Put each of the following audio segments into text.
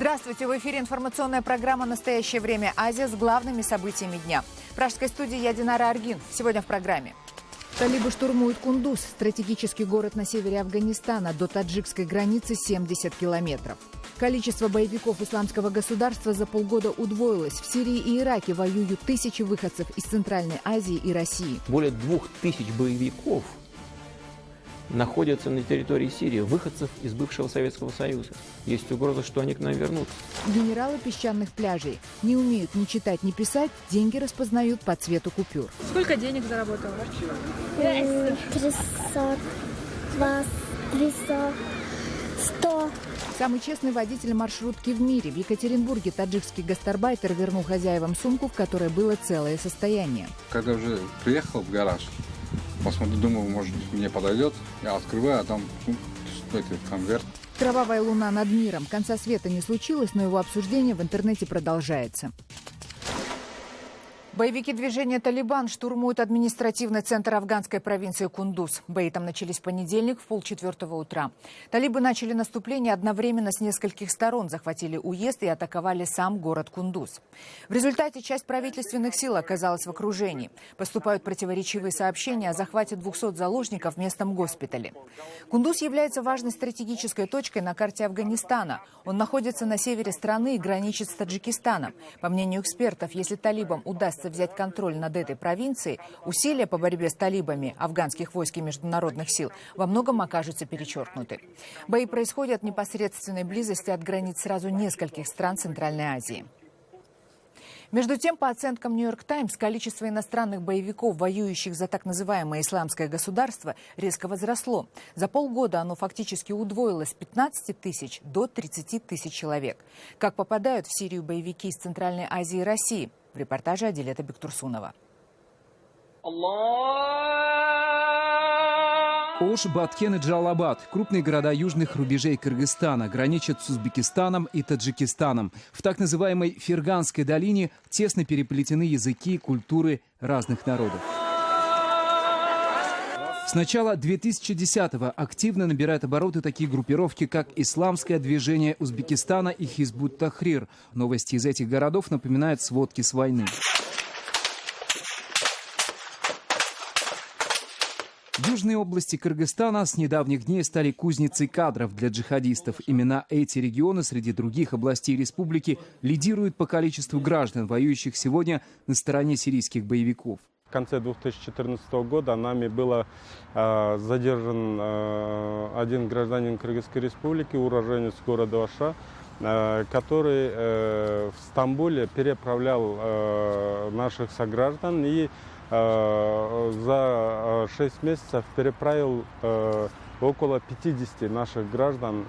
Здравствуйте! В эфире информационная программа «Настоящее время. Азия» с главными событиями дня. В пражской студии я Динара Аргин. Сегодня в программе. Талибы штурмуют Кундуз, стратегический город на севере Афганистана, до таджикской границы 70 километров. Количество боевиков исламского государства за полгода удвоилось. В Сирии и Ираке воюют тысячи выходцев из Центральной Азии и России. Более 2000 боевиков находятся на территории Сирии, выходцев из бывшего Советского Союза. Есть угроза, что они к нам вернутся. Генералы песчаных пляжей не умеют ни читать, ни писать, деньги распознают по цвету купюр. Сколько денег заработала? 300, 20, 300, 100. Самый честный водитель маршрутки в мире. В Екатеринбурге таджикский гастарбайтер вернул хозяевам сумку, в которой было целое состояние. Когда уже приехал в гараж, посмотрю, думаю, может, мне подойдет. Я открываю, а там конверт. Кровавая луна над миром. Конца света не случилось, но его обсуждение в интернете продолжается. Боевики движения «Талибан» штурмуют административный центр афганской провинции Кундуз. Бои там начались в понедельник в 3:30 утра. Талибы начали наступление одновременно с нескольких сторон, захватили уезд и атаковали сам город Кундуз. В результате часть правительственных сил оказалась в окружении. Поступают противоречивые сообщения о захвате 200 заложников в местном госпитале. Кундуз является важной стратегической точкой на карте Афганистана. Он находится на севере страны и граничит с Таджикистаном. По мнению экспертов, если талибам удастся взять контроль над этой провинцией, усилия по борьбе с талибами афганских войск и международных сил во многом окажутся перечеркнуты. Бои происходят в непосредственной близости от границ сразу нескольких стран Центральной Азии. Между тем, по оценкам «Нью-Йорк Таймс», количество иностранных боевиков, воюющих за так называемое исламское государство, резко возросло. За полгода оно фактически удвоилось с 15 тысяч до 30 тысяч человек. Как попадают в Сирию боевики из Центральной Азии и России? В репортаже Адилета Бектурсунова. Ош, Баткен и Джалалабад – крупные города южных рубежей Кыргызстана, граничат с Узбекистаном и Таджикистаном. В так называемой Ферганской долине тесно переплетены языки и культуры разных народов. С начала 2010-го активно набирают обороты такие группировки, как Исламское движение Узбекистана и Хизбут-Тахрир. Новости из этих городов напоминают сводки с войны. Южные области Кыргызстана с недавних дней стали кузницей кадров для джихадистов. Именно эти регионы среди других областей республики лидируют по количеству граждан, воюющих сегодня на стороне сирийских боевиков. В конце 2014 года нами был задержан один гражданин Кыргызской республики, уроженец города Оша, который в Стамбуле переправлял наших сограждан и за 6 месяцев переправил около 50 наших граждан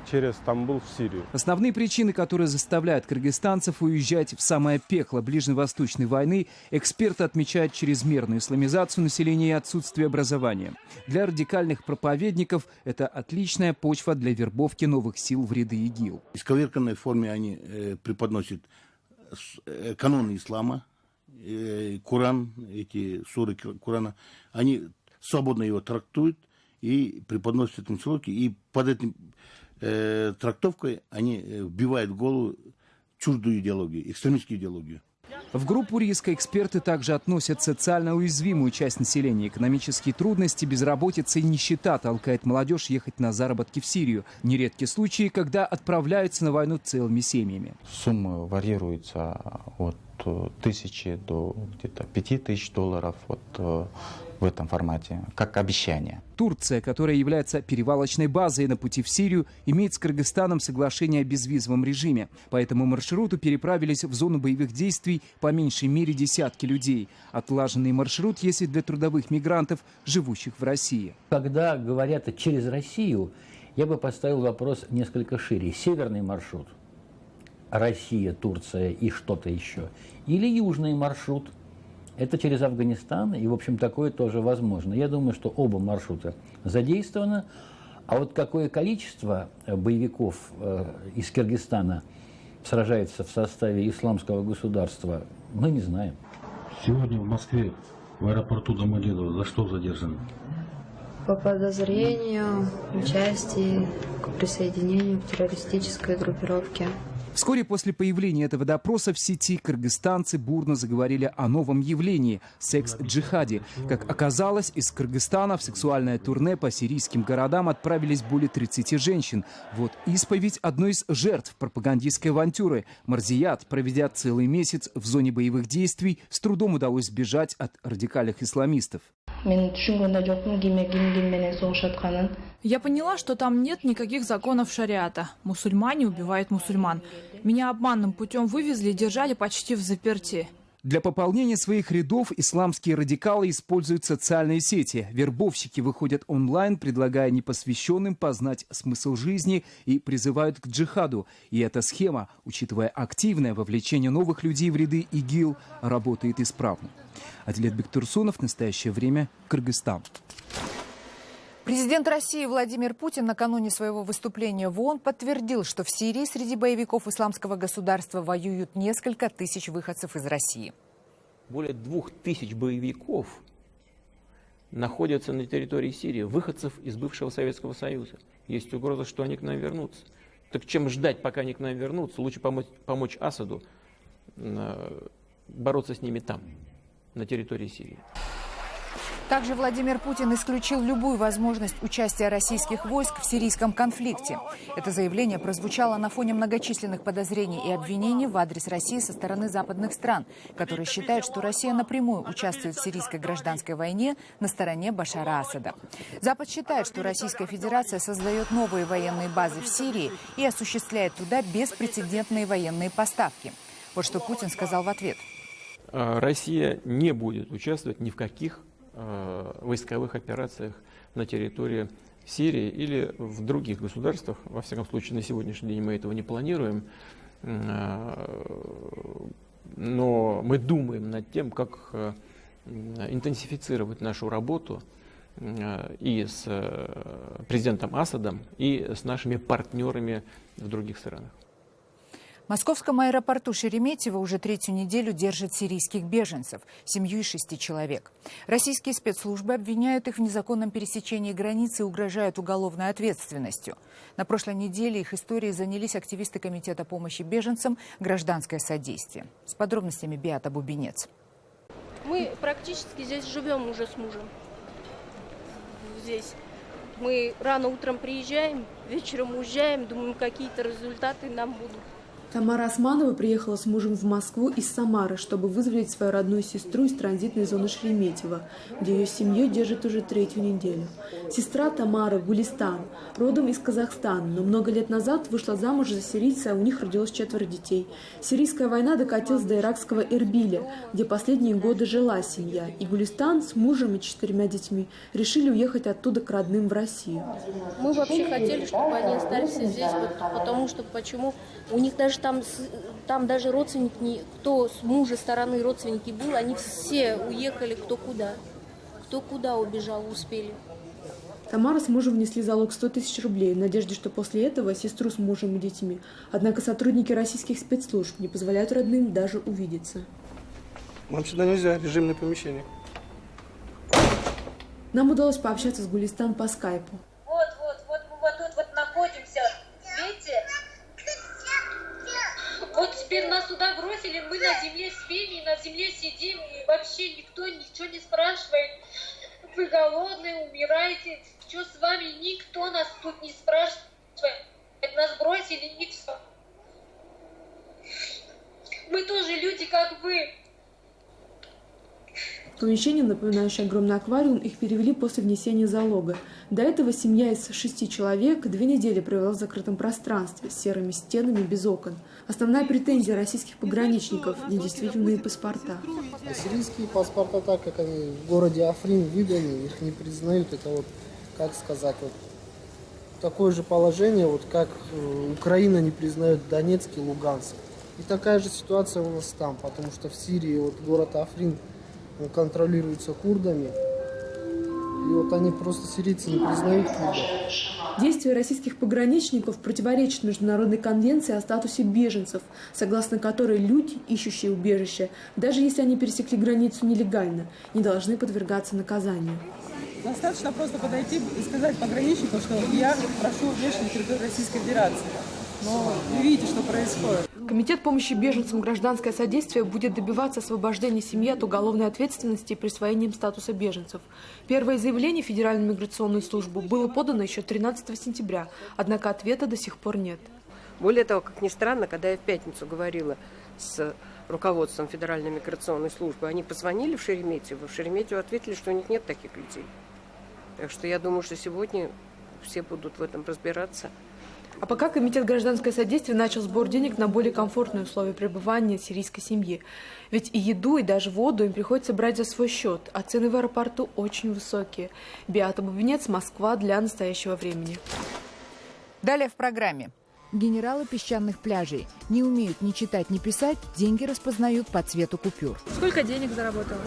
через Стамбул в Сирию. Основные причины, которые заставляют кыргызстанцев уезжать в самое пекло ближневосточной войны, эксперты отмечают чрезмерную исламизацию населения и отсутствие образования. Для радикальных проповедников это отличная почва для вербовки новых сил в ряды ИГИЛ. В исковерканной форме они преподносят каноны ислама, Коран, эти суры Корана, они свободно его трактуют и преподносят этому человеку, и под этой трактовкой они вбивают в голову чуждую идеологию, экстремистскую идеологию. В группу риска эксперты также относят социально уязвимую часть населения. Экономические трудности, безработица и нищета толкает молодежь ехать на заработки в Сирию. Нередки случаи, когда отправляются на войну целыми семьями. Суммы варьируются от 1000 до где-то $5000 вот в этом формате, как обещание. Турция, которая является перевалочной базой на пути в Сирию, имеет с Кыргызстаном соглашение о безвизовом режиме. По этому маршруту переправились в зону боевых действий по меньшей мере десятки людей. Отлаженный маршрут есть и для трудовых мигрантов, живущих в России. Когда говорят через Россию, я бы поставил вопрос несколько шире. Северный маршрут – Россия, Турция и что-то еще. Или южный маршрут. Это через Афганистан, и, в общем, такое тоже возможно. Я думаю, что оба маршрута задействованы. А вот какое количество боевиков из Кыргызстана сражается в составе исламского государства, мы не знаем. Сегодня в Москве, в аэропорту Домодедово, за что задержаны? по подозрению участия к присоединению к террористической группировке. Вскоре после появления этого допроса в сети кыргызстанцы бурно заговорили о новом явлении – секс-джихаде. Как оказалось, из Кыргызстана в сексуальное турне по сирийским городам отправились более 30 женщин. Вот исповедь одной из жертв пропагандистской авантюры. Марзият, проведя целый месяц в зоне боевых действий, с трудом удалось сбежать от радикальных исламистов. Я поняла, что там нет никаких законов шариата. Мусульмане убивают мусульман. Меня обманным путем вывезли и держали почти в заперти. Для пополнения своих рядов исламские радикалы используют социальные сети. Вербовщики выходят онлайн, предлагая непосвященным познать смысл жизни и призывают к джихаду. И эта схема, учитывая активное вовлечение новых людей в ряды ИГИЛ, работает исправно. Адилет Бектурсунов, в настоящее время Кыргызстан. Президент России Владимир Путин накануне своего выступления в ООН подтвердил, что в Сирии среди боевиков исламского государства воюют несколько тысяч выходцев из России. Более 2000 боевиков находятся на территории Сирии, выходцев из бывшего Советского Союза. Есть угроза, что они к нам вернутся. Так чем ждать, пока они к нам вернутся? Лучше помочь Асаду бороться с ними там, на территории Сирии. Также Владимир Путин исключил любую возможность участия российских войск в сирийском конфликте. Это заявление прозвучало на фоне многочисленных подозрений и обвинений в адрес России со стороны западных стран, которые считают, что Россия напрямую участвует в сирийской гражданской войне на стороне Башара Асада. Запад считает, что Российская Федерация создает новые военные базы в Сирии и осуществляет туда беспрецедентные военные поставки. Вот что Путин сказал в ответ. Россия не будет участвовать ни в каких войсковых операциях на территории Сирии или в других государствах. Во всяком случае, на сегодняшний день мы этого не планируем. Но мы думаем над тем, как интенсифицировать нашу работу и с президентом Асадом, и с нашими партнерами в других странах. В московском аэропорту Шереметьево уже третью неделю держат сирийских беженцев, семью из 6 человек. Российские спецслужбы обвиняют их в незаконном пересечении границы и угрожают уголовной ответственностью. На прошлой неделе их историей занялись активисты Комитета помощи беженцам «Гражданское содействие». С подробностями Беата Бубенец. Мы практически здесь живем уже с мужем. Здесь. Мы рано утром приезжаем, вечером уезжаем, думаем, какие-то результаты нам будут. Тамара Османова приехала с мужем в Москву из Самары, чтобы вызволить свою родную сестру из транзитной зоны Шереметьево, где ее семью держат уже третью неделю. Сестра Тамары Гулистан, родом из Казахстана, но много лет назад вышла замуж за сирийца, а у них родилось 4 детей. Сирийская война докатилась до иракского Эрбиля, где последние годы жила семья, и Гулистан с мужем и 4 детьми решили уехать оттуда к родным в Россию. Мы вообще хотели, чтобы они остались здесь, потому что почему? У них даже там даже родственники, кто с мужа стороны родственники был, они все уехали кто куда убежал, успели. Тамара с мужем внесли залог 100 000 рублей в надежде, что после этого сестру с мужем и детьми. Однако сотрудники российских спецслужб не позволяют родным даже увидеться. Нам сюда нельзя, режимное помещение. Нам удалось пообщаться с Гулистан по скайпу. Мы тут находимся. Видите? Вот теперь нас сюда бросили, мы на земле спим, и на земле сидим, и вообще никто ничего не спрашивает. Вы голодные, умираете, что с вами? Никто нас тут не спрашивает. Нас бросили, и все. Мы тоже люди, как вы. В помещение, напоминающее огромный аквариум, их перевели после внесения залога. До этого семья из 6 человек 2 недели провела в закрытом пространстве с серыми стенами без окон. Основная претензия российских пограничников – недействительные паспорта. Сирийские паспорта, так как они в городе Африн выданы, их не признают. Это вот, как сказать, вот такое же положение, вот как Украина не признает Донецк и Луганск. И такая же ситуация у нас там, потому что в Сирии вот город Африн контролируется курдами. И вот они просто, сирийцы, не признают курдов. Действия российских пограничников противоречат Международной конвенции о статусе беженцев, согласно которой люди, ищущие убежище, даже если они пересекли границу нелегально, не должны подвергаться наказанию. Достаточно просто подойти и сказать пограничнику, что я прошу убежище на территории Российской Федерации. Но вы видите, что происходит. Комитет помощи беженцам «Гражданское содействие» будет добиваться освобождения семьи от уголовной ответственности и присвоения им статуса беженцев. Первое заявление в Федеральную миграционную службу было подано еще 13 сентября, однако ответа до сих пор нет. Более того, как ни странно, когда я в пятницу говорила с руководством Федеральной миграционной службы, они позвонили в Шереметьево ответили, что у них нет таких людей. Так что я думаю, что сегодня все будут в этом разбираться. А пока Комитет «Гражданское содействие» начал сбор денег на более комфортные условия пребывания сирийской семьи. Ведь и еду, и даже воду им приходится брать за свой счет, а цены в аэропорту очень высокие. Беата Бубенец, Москва, для настоящего времени. Далее в программе. Генералы песчаных пляжей не умеют ни читать, ни писать, деньги распознают по цвету купюр. Сколько денег заработала?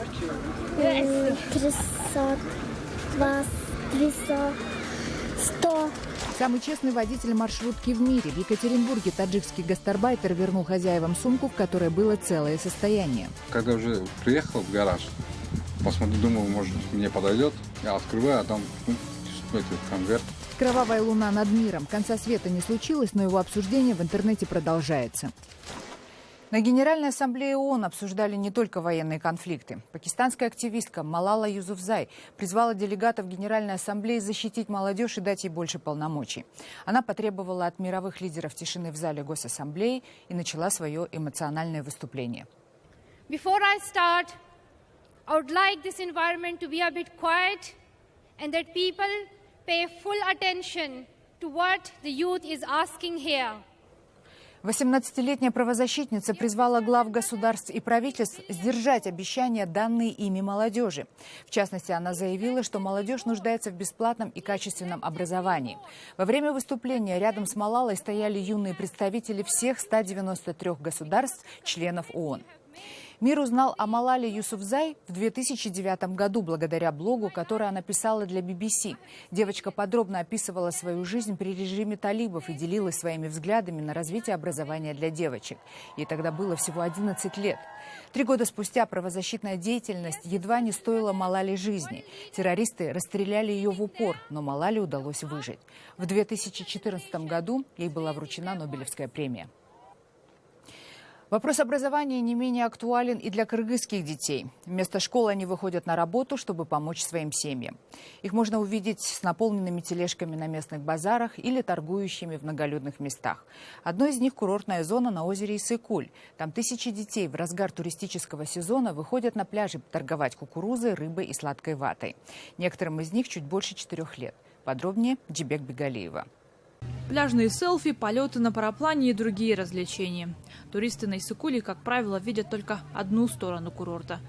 300, 20, 300, 100. Самый честный водитель маршрутки в мире. В Екатеринбурге таджикский гастарбайтер вернул хозяевам сумку, в которой было целое состояние. Когда уже приехал в гараж, посмотрел, думал, может, мне подойдет. Я открываю, а там этот конверт. Кровавая луна над миром. Конца света не случилось, но его обсуждение в интернете продолжается. На Генеральной ассамблее ООН обсуждали не только военные конфликты. Пакистанская активистка Малала Юсуфзай призвала делегатов Генеральной ассамблеи защитить молодежь и дать ей больше полномочий. Она потребовала от мировых лидеров тишины в зале Госассамблеи и начала свое эмоциональное выступление. Before I start, I would like this environment to be a bit quiet and that people pay full attention to what the youth is asking here. 18-летняя правозащитница призвала глав государств и правительств сдержать обещания, данные ими молодежи. В частности, она заявила, что молодежь нуждается в бесплатном и качественном образовании. Во время выступления рядом с Малалой стояли юные представители всех 193 государств, членов ООН. Мир узнал о Малале Юсуфзай в 2009 году благодаря блогу, который она писала для BBC. Девочка подробно описывала свою жизнь при режиме талибов и делилась своими взглядами на развитие образования для девочек. Ей тогда было всего 11 лет. 3 года спустя правозащитная деятельность едва не стоила Малале жизни. Террористы расстреляли ее в упор, но Малале удалось выжить. В 2014 году ей была вручена Нобелевская премия. Вопрос образования не менее актуален и для кыргызских детей. Вместо школы они выходят на работу, чтобы помочь своим семьям. Их можно увидеть с наполненными тележками на местных базарах или торгующими в многолюдных местах. Одной из них курортная зона на озере Иссык-Куль. Там тысячи детей в разгар туристического сезона выходят на пляжи торговать кукурузой, рыбой и сладкой ватой. Некоторым из них чуть больше 4 лет. Подробнее Джибек Бегалиева. Пляжные селфи, полеты на параплане и другие развлечения. Туристы на Иссык-Куле, как правило, видят только одну сторону курорта.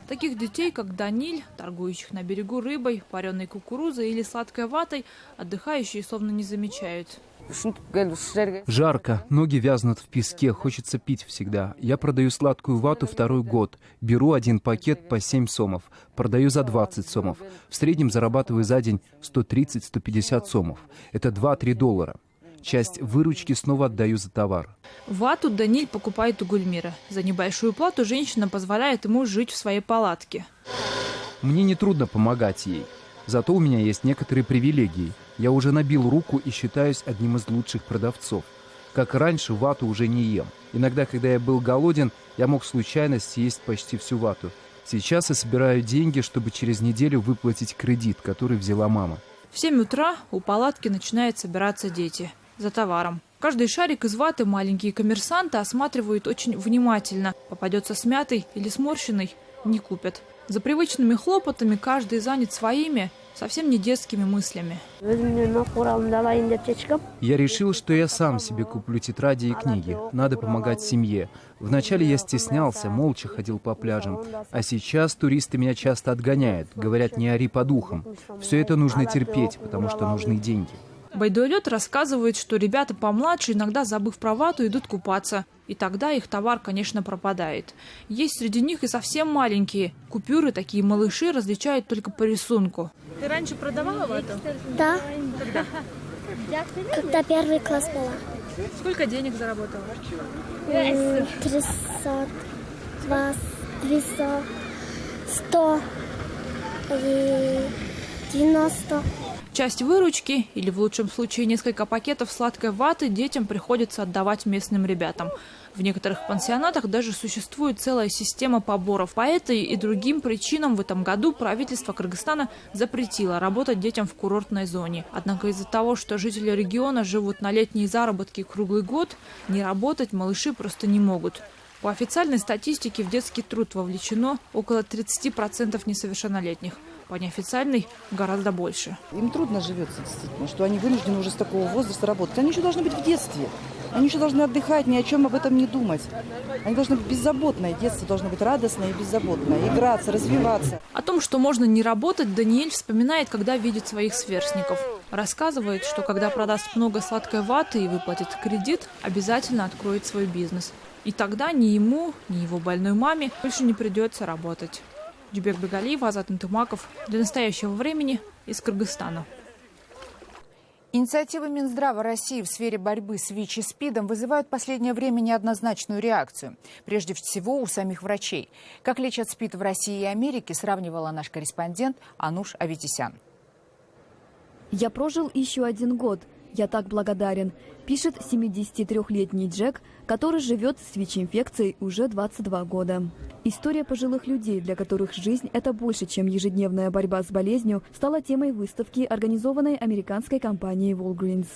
Таких детей, как Даниль, торгующих на берегу рыбой, вареной кукурузой или сладкой ватой, отдыхающие словно не замечают. Жарко, ноги вязнут в песке, хочется пить всегда. Я продаю сладкую вату 2-й год. Беру 1 пакет по 7 сомов. Продаю за 20 сомов. В среднем зарабатываю за день 130-150 сомов. Это $2-3. Часть выручки снова отдаю за товар. Вату Даниль покупает у Гульмира. За небольшую плату женщина позволяет ему жить в своей палатке. Мне нетрудно помогать ей. Зато у меня есть некоторые привилегии. Я уже набил руку и считаюсь одним из лучших продавцов. Как раньше, вату уже не ем. Иногда, когда я был голоден, я мог случайно съесть почти всю вату. Сейчас я собираю деньги, чтобы через неделю выплатить кредит, который взяла мама. В 7 утра у палатки начинают собираться дети за товаром. Каждый шарик из ваты маленькие коммерсанты осматривают очень внимательно. Попадется смятый или сморщенный – не купят. За привычными хлопотами каждый занят своими, совсем не детскими мыслями. Я решил, что я сам себе куплю тетради и книги. Надо помогать семье. Вначале я стеснялся, молча ходил по пляжам. А сейчас туристы меня часто отгоняют, говорят, не ори по духам. Все это нужно терпеть, потому что нужны деньги. Байдуэлет рассказывает, что ребята помладше, иногда забыв про вату, идут купаться. И тогда их товар, конечно, пропадает. Есть среди них и совсем маленькие. Купюры, такие малыши, различают только по рисунку. Ты раньше продавала вату? Да. Когда? Когда 1 класс была. Сколько денег заработала? 300, 20, 300, 100 и 90. Часть выручки, или в лучшем случае несколько пакетов сладкой ваты, детям приходится отдавать местным ребятам. В некоторых пансионатах даже существует целая система поборов. По этой и другим причинам в этом году правительство Кыргызстана запретило работать детям в курортной зоне. Однако из-за того, что жители региона живут на летние заработки круглый год, не работать малыши просто не могут. По официальной статистике в детский труд вовлечено около 30% несовершеннолетних. По неофициальной гораздо больше. Им трудно живется, действительно, что они вынуждены уже с такого возраста работать. Они еще должны быть в детстве. Они еще должны отдыхать, ни о чем об этом не думать. Они должны быть беззаботное. Детство должно быть радостное и беззаботное. Играться, развиваться. О том, что можно не работать, Даниэль вспоминает, когда видит своих сверстников. Рассказывает, что когда продаст много сладкой ваты и выплатит кредит, обязательно откроет свой бизнес. И тогда ни ему, ни его больной маме больше не придется работать. Джубек Бегалиев, Азат Интумаков. Для настоящего времени из Кыргызстана. Инициативы Минздрава России в сфере борьбы с ВИЧ и СПИДом вызывают в последнее время неоднозначную реакцию. Прежде всего у самих врачей. Как лечат СПИД в России и Америке, сравнивала наш корреспондент Ануш Аветисян. «Я прожил еще 1 год. Я так благодарен», пишет 73-летний Джек, который живет с ВИЧ-инфекцией уже 22 года. История пожилых людей, для которых жизнь – это больше, чем ежедневная борьба с болезнью, стала темой выставки, организованной американской компанией Walgreens.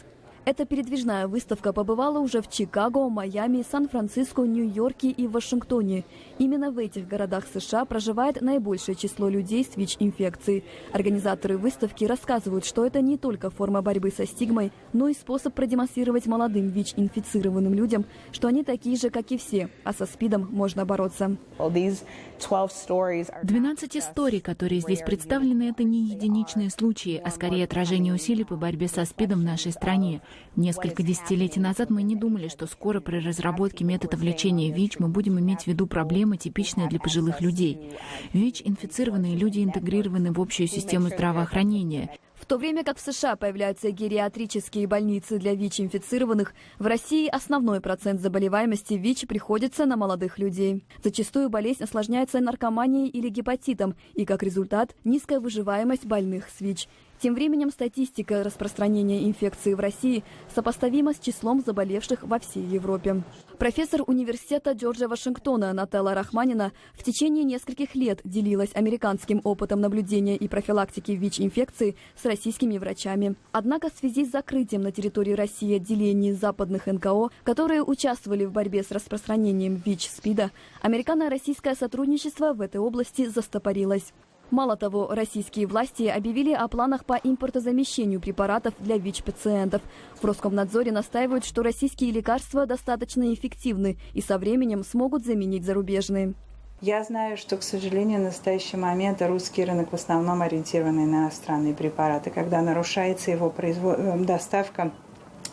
Эта передвижная выставка побывала уже в Чикаго, Майами, Сан-Франциско, Нью-Йорке и Вашингтоне. Именно в этих городах США проживает наибольшее число людей с ВИЧ-инфекцией. Организаторы выставки рассказывают, что это не только форма борьбы со стигмой, но и способ продемонстрировать молодым ВИЧ-инфицированным людям, что они такие же, как и все, а со СПИДом можно бороться. 12 историй, которые здесь представлены, это не единичные случаи, а скорее отражение усилий по борьбе со СПИДом в нашей стране. Несколько десятилетий назад мы не думали, что скоро при разработке методов лечения ВИЧ мы будем иметь в виду проблемы, типичные для пожилых людей. ВИЧ-инфицированные люди интегрированы в общую систему здравоохранения. В то время как в США появляются гериатрические больницы для ВИЧ-инфицированных, в России основной процент заболеваемости ВИЧ приходится на молодых людей. Зачастую болезнь осложняется наркоманией или гепатитом, и как результат – низкая выживаемость больных с ВИЧ. Тем временем статистика распространения инфекции в России сопоставима с числом заболевших во всей Европе. Профессор университета Джорджа Вашингтона Нателла Рахманина в течение нескольких лет делилась американским опытом наблюдения и профилактики ВИЧ-инфекции с российскими врачами. Однако в связи с закрытием на территории России отделений западных НКО, которые участвовали в борьбе с распространением ВИЧ-СПИДа, американо-российское сотрудничество в этой области застопорилось. Мало того, российские власти объявили о планах по импортозамещению препаратов для ВИЧ-пациентов. В Роскомнадзоре настаивают, что российские лекарства достаточно эффективны и со временем смогут заменить зарубежные. Я знаю, что, к сожалению, в настоящий момент русский рынок в основном ориентированный на иностранные препараты. Когда нарушается его доставка,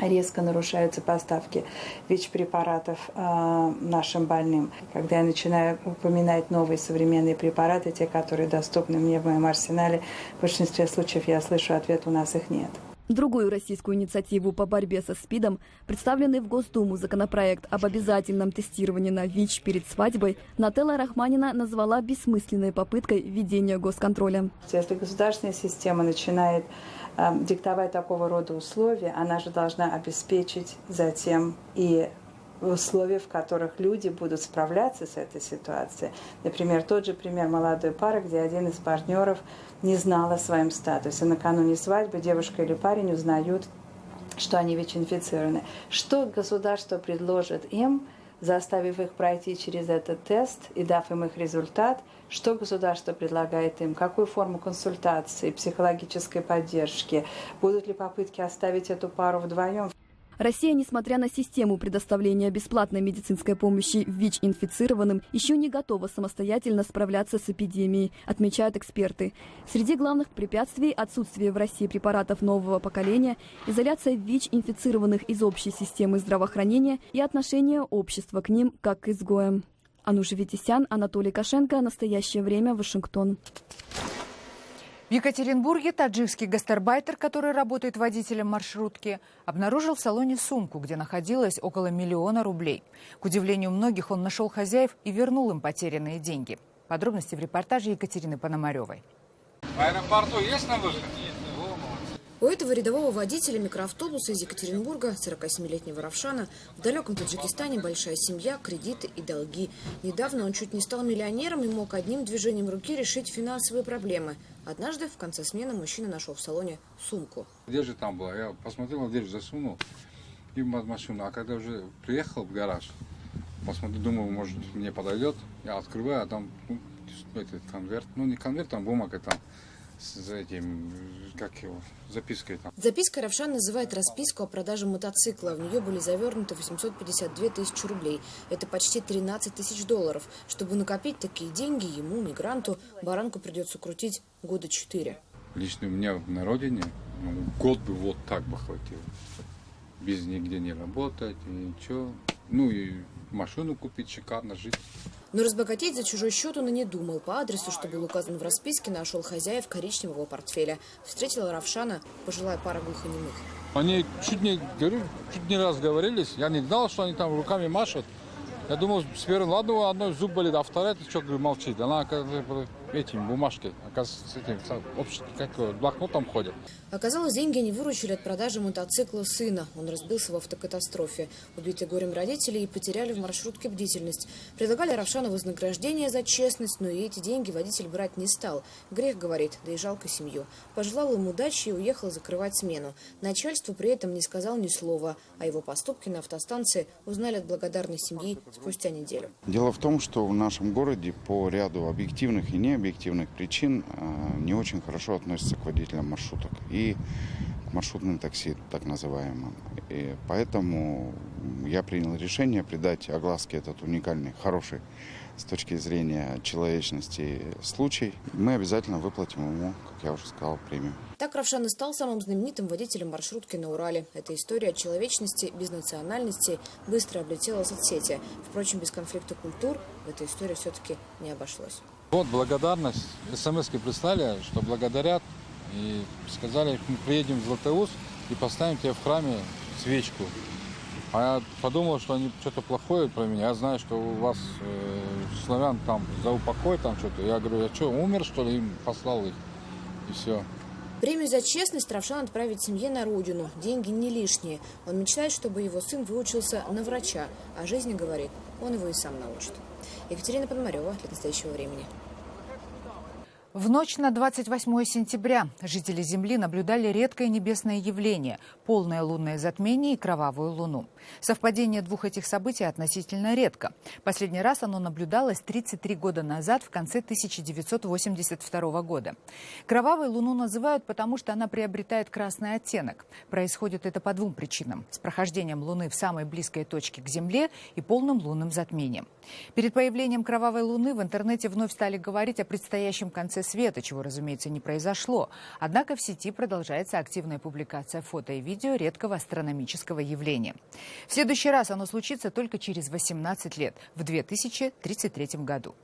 резко нарушаются поставки ВИЧ-препаратов нашим больным. Когда я начинаю упоминать новые современные препараты, те, которые доступны мне в моем арсенале, в большинстве случаев я слышу ответ: у нас их нет. Другую российскую инициативу по борьбе со СПИДом, представленный в Госдуму законопроект об обязательном тестировании на ВИЧ перед свадьбой, Нателла Рахманина назвала бессмысленной попыткой введения госконтроля. Если государственная система начинает диктовать такого рода условия, она же должна обеспечить затем и условия, в которых люди будут справляться с этой ситуацией. Например, тот же пример молодой пары, где один из партнеров не знал о своем статусе. Накануне свадьбы девушка или парень узнают, что они ВИЧ-инфицированы. Что государство предложит им, заставив их пройти через этот тест и дав им их результат? Что государство предлагает им? Какую форму консультации, психологической поддержки? Будут ли попытки оставить эту пару вдвоем? Россия, несмотря на систему предоставления бесплатной медицинской помощи ВИЧ-инфицированным, еще не готова самостоятельно справляться с эпидемией, отмечают эксперты. Среди главных препятствий – отсутствие в России препаратов нового поколения, изоляция ВИЧ-инфицированных из общей системы здравоохранения и отношение общества к ним как к изгоям. Ануш Аветисян, Анатолий Кошенко. Настоящее время. Вашингтон. В Екатеринбурге таджикский гастарбайтер, который работает водителем маршрутки, обнаружил в салоне сумку, где находилось около 1 миллиона рублей. К удивлению многих, он нашел хозяев и вернул им потерянные деньги. Подробности в репортаже Екатерины Пономаревой. В аэропорту есть на выход? У этого рядового водителя микроавтобуса из Екатеринбурга, 47-летнего Равшана, в далеком Таджикистане большая семья, кредиты и долги. Недавно он чуть не стал миллионером и мог одним движением руки решить финансовые проблемы. Однажды в конце смены мужчина нашел в салоне сумку. Где же там была? Я посмотрел, дверь засунул и в машину. А когда уже приехал в гараж, посмотрел, думаю, может мне подойдет. Я открываю, а там этот конверт, не конверт, там бумага там. С этим, как его, запиской там. Запиской Равшан называет расписку о продаже мотоцикла. В нее были завернуты 852 тысячи рублей. Это почти 13 тысяч долларов. Чтобы накопить такие деньги, ему, мигранту, баранку придется крутить года 4. Лично у меня на родине год бы вот так бы хватило. Без нигде не работать, ничего. И машину купить, шикарно жить. Но разбогатеть за чужой счет он и не думал. По адресу, что был указан в расписке, нашел хозяев коричневого портфеля. Встретила Равшана пожилая пара глухонемых. Они чуть не разговорились. Я не знал, что они там руками машут. Я думал, с первым, ладно, одной зуб болит, а вторая, ты что, говорю, молчит. Она, оказывается, этим бумажкой, оказывается, этим, блокнотом ходит. Оказалось, деньги не выручили от продажи мотоцикла сына. Он разбился в автокатастрофе. Убитые горем родители и потеряли в маршрутке бдительность. Предлагали Равшану вознаграждение за честность, но и эти деньги водитель брать не стал. Грех, говорит, да и жалко семью. Пожелал им удачи и уехал закрывать смену. Начальству при этом не сказал ни слова. А его поступки на автостанции узнали от благодарной семьи спустя неделю. Дело в том, что в нашем городе по ряду объективных и необъективных причин не очень хорошо относятся к водителям маршруток и к маршрутным такси, так называемым. И поэтому я принял решение придать огласке этот уникальный, хороший с точки зрения человечности случай. Мы обязательно выплатим ему, как я уже сказал, премию. Так Равшан и стал самым знаменитым водителем маршрутки на Урале. Эта история о человечности без национальности быстро облетела соцсети. Впрочем, без конфликта культур в этой истории все-таки не обошлось. Вот благодарность. СМС-ки прислали, что благодарят. И сказали, мы приедем в Златоуст и поставим тебе в храме свечку. А я подумал, что они что-то плохое про меня. Я знаю, что у вас славян там за упокой там что-то. Я говорю, я что, умер, что ли? Им послал их. И все. Премию за честность Равшан отправит семье на родину. Деньги не лишние. Он мечтает, чтобы его сын выучился на врача. О жизни, говорит, он его и сам научит. Екатерина Пономарева для настоящего времени. В ночь на 28 сентября жители Земли наблюдали редкое небесное явление – полное лунное затмение и кровавую луну. Совпадение двух этих событий относительно редко. Последний раз оно наблюдалось 33 года назад, в конце 1982 года. Кровавой луну называют, потому что она приобретает красный оттенок. Происходит это по двум причинам – с прохождением Луны в самой близкой точке к Земле и полным лунным затмением. Перед появлением кровавой луны в интернете вновь стали говорить о предстоящем конце света, чего, разумеется, не произошло. Однако в сети продолжается активная публикация фото и видео редкого астрономического явления. В следующий раз оно случится только через 18 лет, в 2033 году.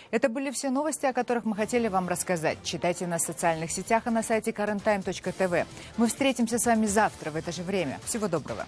Это были все новости, о которых мы хотели вам рассказать. Читайте нас в социальных сетях и на сайте currenttime.tv. Мы встретимся с вами завтра в это же время. Всего доброго.